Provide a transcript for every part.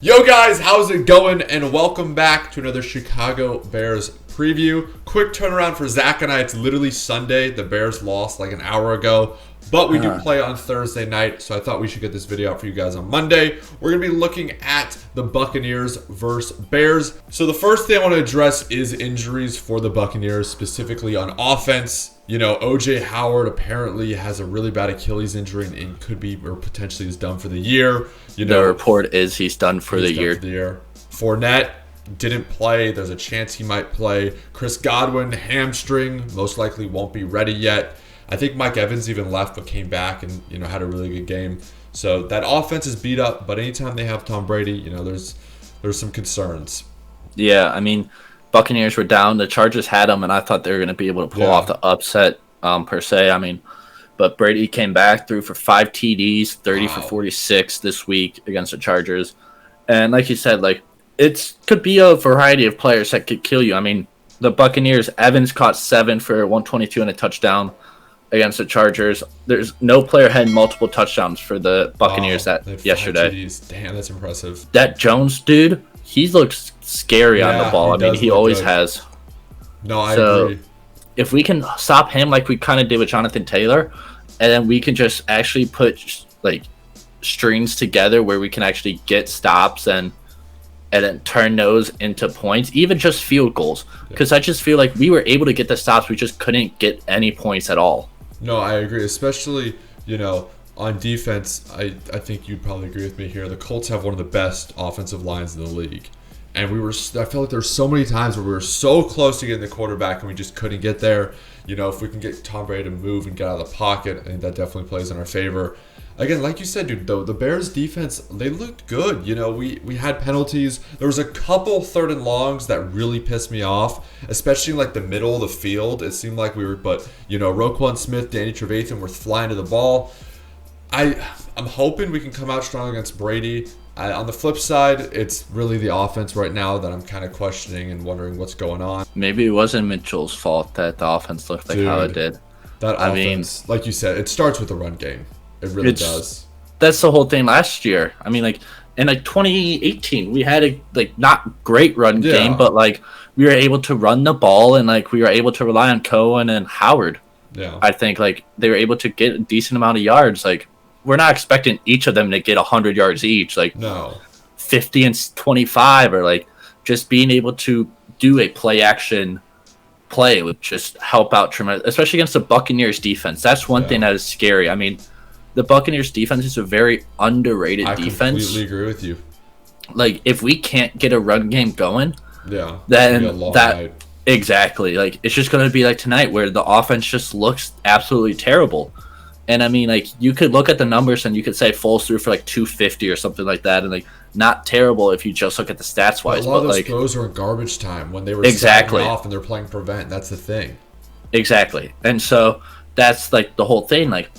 Yo guys, how's it going? And welcome back to another Chicago Bears preview. Quick turnaround for Zack and I. It's literally Sunday. The Bears lost like an hour ago, but we do play on Thursday night, so I thought we should get this video out for you guys on Monday. We're going to be looking at the Buccaneers versus Bears. So the first thing I want to address is injuries for the Buccaneers, specifically on offense. You know, O.J. Howard apparently has a really bad Achilles injury and could be or potentially is done for the year. You know, the report is he's done for the year. Fournette didn't play. There's a chance he might play. Chris Godwin, hamstring, most likely won't be ready yet. I think Mike Evans even left but came back and, you know, had a really good game. So that offense is beat up, but anytime they have Tom Brady, you know, there's some concerns. Yeah, I mean, Buccaneers were down. The Chargers had them, and I thought they were going to be able to pull off the upset per se. I mean, but Brady came back, threw for 5 TDs, 30 for 46 this week against the Chargers. And like you said, like it could be a variety of players that could kill you. I mean, the Buccaneers, Evans caught 7 for 122 and a touchdown against the Chargers. There's no player had multiple touchdowns for the Buccaneers yesterday. Damn, that's impressive. That Jones dude, he looks scary on the ball. I mean, he always has. No, I agree. If we can stop him like we kind of did with Jonathan Taylor, and then we can just actually put like strings together where we can actually get stops and then turn those into points, even just field goals. Because I just feel like we were able to get the stops, we just couldn't get any points at all. No, I agree. Especially, you know, on defense, I think you'd probably agree with me here. The Colts have one of the best offensive lines in the league. And I felt like there were so many times where we were so close to getting the quarterback and we just couldn't get there. You know, if we can get Tom Brady to move and get out of the pocket, I think that definitely plays in our favor. Again, like you said, dude, though, the Bears defense, they looked good. You know, we had penalties. There was a couple 3rd and longs that really pissed me off, especially like the middle of the field. It seemed like but, you know, Roquan Smith, Danny Trevathan were flying to the ball. I'm hoping we can come out strong against Brady. On the flip side, it's really the offense right now that I'm kind of questioning and wondering what's going on. Maybe it wasn't Mitchell's fault that the offense looked like how it did. That offense, like you said, it starts with the run game. It really does. That's the whole thing last year. I mean, like in like 2018, we had a not great run game, but like we were able to run the ball and like we were able to rely on Cohen and Howard. Yeah, I think like they were able to get a decent amount of yards. Like we're not expecting each of them to get 100 yards each. Like 50 and 25, or like just being able to do a play action play would just help out tremendously, especially against the Buccaneers defense. That's one thing that is scary. I mean, the Buccaneers defense is a very underrated defense. I completely agree with you. Like if we can't get a run game going, then exactly, like it's just going to be like tonight where the offense just looks absolutely terrible. And I mean, like you could look at the numbers and you could say Foles threw for like 250 or something like that, and like not terrible if you just look at the stats wise. But a lot of those throws were in garbage time when they were off and they're playing prevent. That's the thing. Exactly, and so that's like the whole thing. Like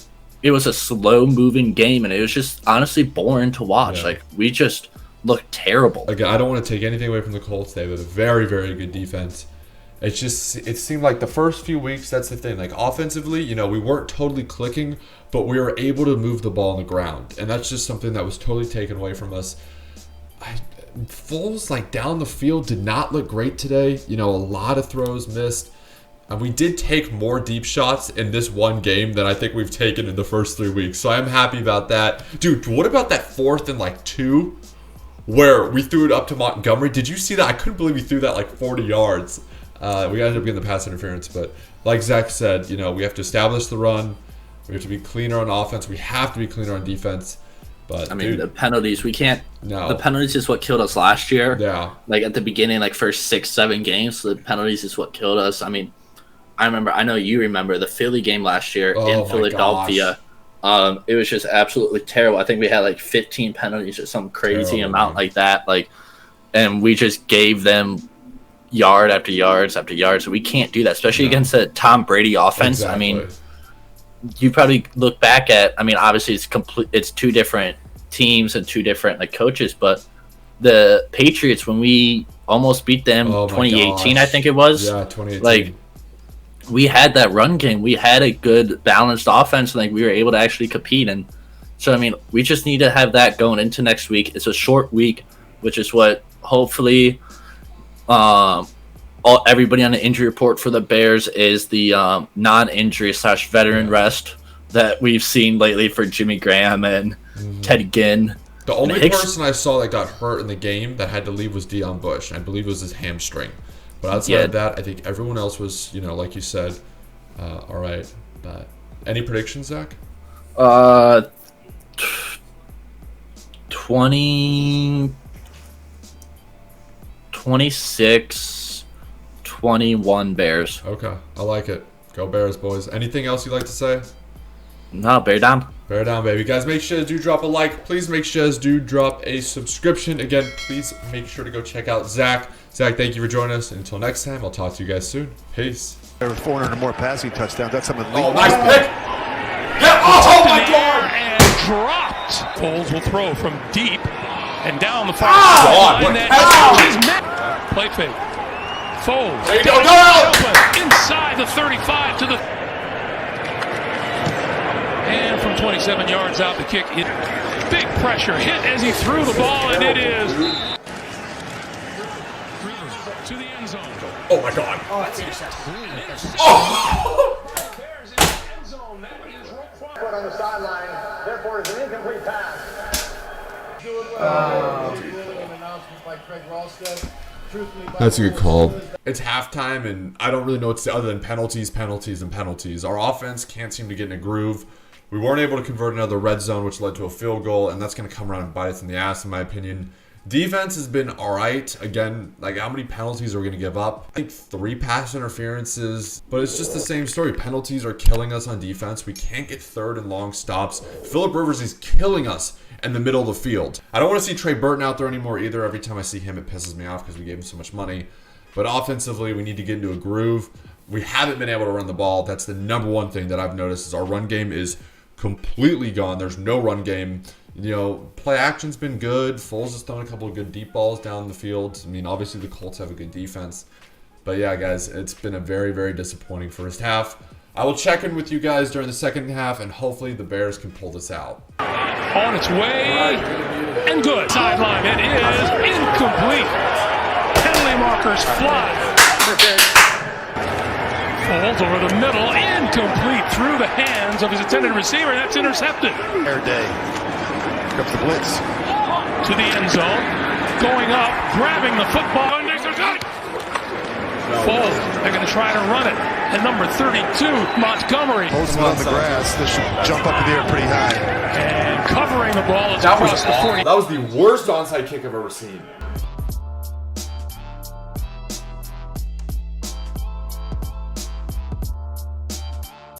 it was a slow moving game, and it was just honestly boring to watch. Yeah. Like we just looked terrible. Again, I don't want to take anything away from the Colts. They have a very, very good defense. It seemed like the first few weeks, that's the thing. Like offensively, you know, we weren't totally clicking, but we were able to move the ball on the ground. And that's just something that was totally taken away from us. Foles, like down the field, did not look great today. You know, a lot of throws missed. And we did take more deep shots in this one game than I think we've taken in the first 3 weeks. So I'm happy about that. Dude, what about that 4th and 2 where we threw it up to Montgomery? Did you see that? I couldn't believe we threw that like 40 yards. We ended up getting the pass interference, but like Zack said, you know, we have to establish the run. We have to be cleaner on offense. We have to be cleaner on defense. But I mean, the penalties, we can't. No. The penalties is what killed us last year. Yeah. Like at the beginning, like first 6-7 games, the penalties is what killed us. I mean, I know you remember the Philly game last year in Philadelphia. It was just absolutely terrible. I think we had like 15 penalties or some crazy amount like that. Like, and we just gave them yard after yards after yards. So we can't do that, especially against the Tom Brady offense. Exactly. I mean, you probably look back at. I mean, obviously it's 2 different teams and 2 different like coaches, but the Patriots, when we almost beat them 2018, I think it was. Yeah, 2018. Like we had that run game. We had a good balanced offense, and like we were able to actually compete. And so I mean, we just need to have that going into next week. It's a short week. which is what hopefully everybody on the injury report for the Bears is the non-injury / veteran rest that we've seen lately for Jimmy Graham and Ted Ginn. The only person I saw that got hurt in the game that had to leave was Deion Bush. I believe it was his hamstring. But outside of that, I think everyone else was, like you said, all right. But any predictions, Zach? 26-21 Bears. Okay, I like it. Go Bears, boys. Anything else you'd like to say? No, bear down. Bear down, baby. Guys, make sure to do drop a like. Please make sure to do drop a subscription. Again, please make sure to go check out Zach. Zach, thank you for joining us. Until next time, I'll talk to you guys soon. Peace. There were 400 or more passing touchdowns. That's something. Oh, nice pick. Yeah. Oh, my God. And dropped. Foles will throw from deep and down the far God, line. Play fake. Foles. There you go. Go! Inside the 35 to the. And from 27 yards out, the kick. Big pressure hit as he threw the ball, and it is to the end zone. Oh my God. Oh, it's intercepted. Oh! Bears in the end zone. That is required. On the sideline, therefore it's an incomplete pass. That's a good call. It's halftime, and I don't really know what to say other than penalties. Our offense can't seem to get in a groove. We weren't able to convert another red zone, which led to a field goal, and that's going to come around and bite us in the ass, in my opinion. Defense has been all right. Again, how many penalties are we going to give up? I think 3 pass interferences, but it's just the same story. Penalties are killing us on defense. We can't get third and long stops. Phillip Rivers is killing us in the middle of the field. I don't want to see Trey Burton out there anymore either. Every time I see him, it pisses me off because we gave him so much money. But offensively, we need to get into a groove. We haven't been able to run the ball. That's the number one thing that I've noticed is our run game is completely gone. There's no run game. Play action's been good. Foles has thrown a couple of good deep balls down the field. I mean, obviously the Colts have a good defense. But yeah, guys, it's been a very, very disappointing first half. I will check in with you guys during the second half, and hopefully the Bears can pull this out. On its way, and good. Sideline, it is incomplete. Penalty markers fly. Foles over the middle, incomplete through the hands of his intended receiver. That's intercepted. Air day. Here comes the blitz. To the end zone, going up, grabbing the football. Foles, they're going to try to run it. And number 32, Montgomery. Holds it on the grass. This should jump up in the air pretty high. And covering the ball is across the 40. That was the worst onside kick I've ever seen.